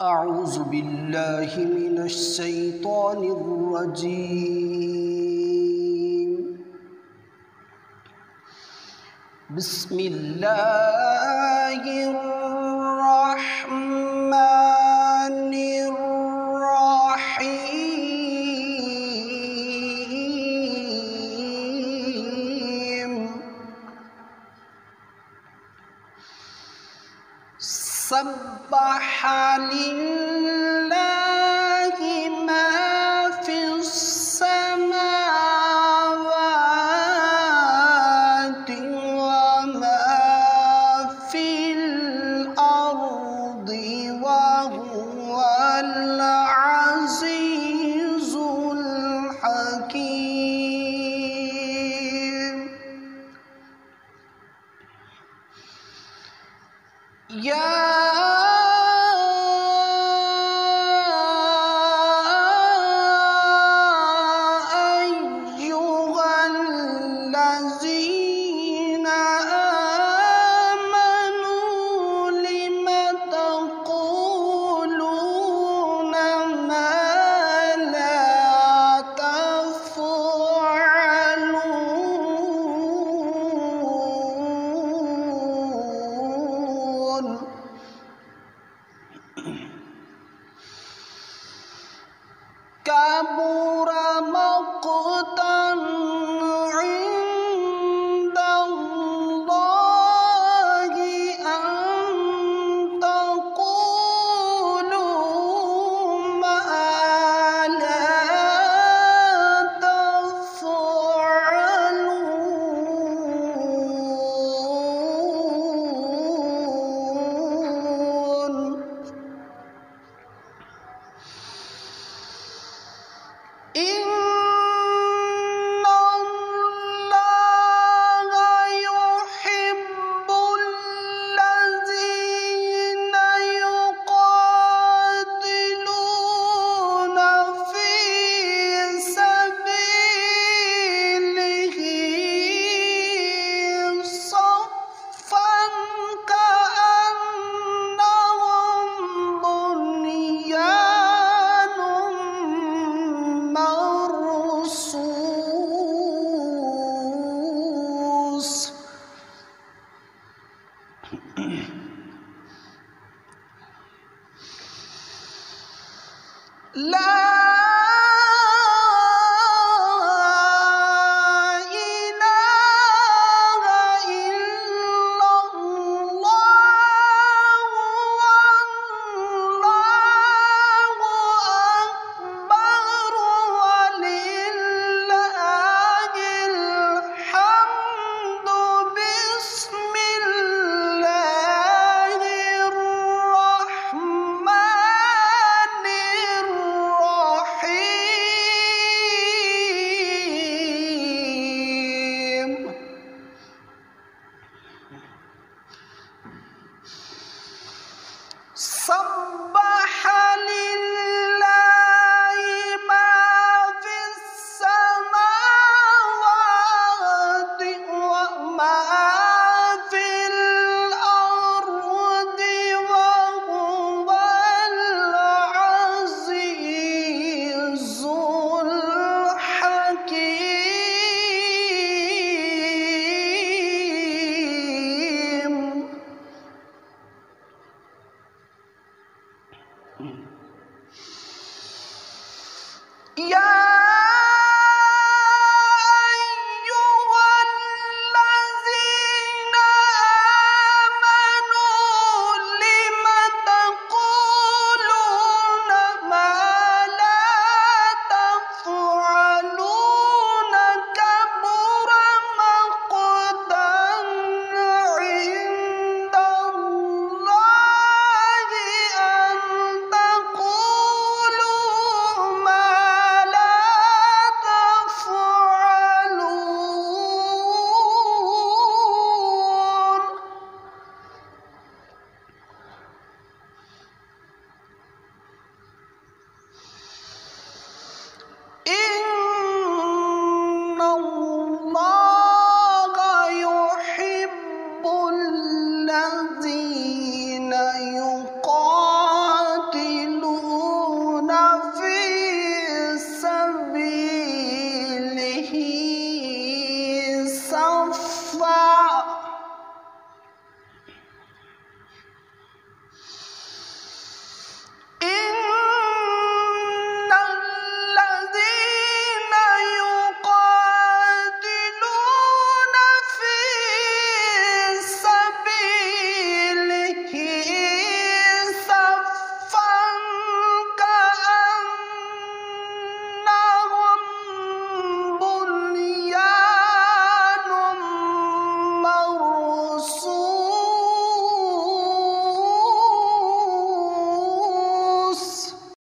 أعوذ بالله من الشيطان الرجيم. بسم الله الرحمن الرحيم. سبح لله ما في السماوات وما في الأرض وهو العزيز الحكيم. كبر مقتا عند الله أن تقولوا ما لا تفعلون. إن الله يحب الذين يقاتلون في سبيله صفا كأنهم بنيان مرصوص. لا إله إلا الله والله أكبر ولله الحمد. بسم الله الرحمن الرحيم. سبح لله ما في السماوات وما في الأرض وهو العزيز الحكيم. يا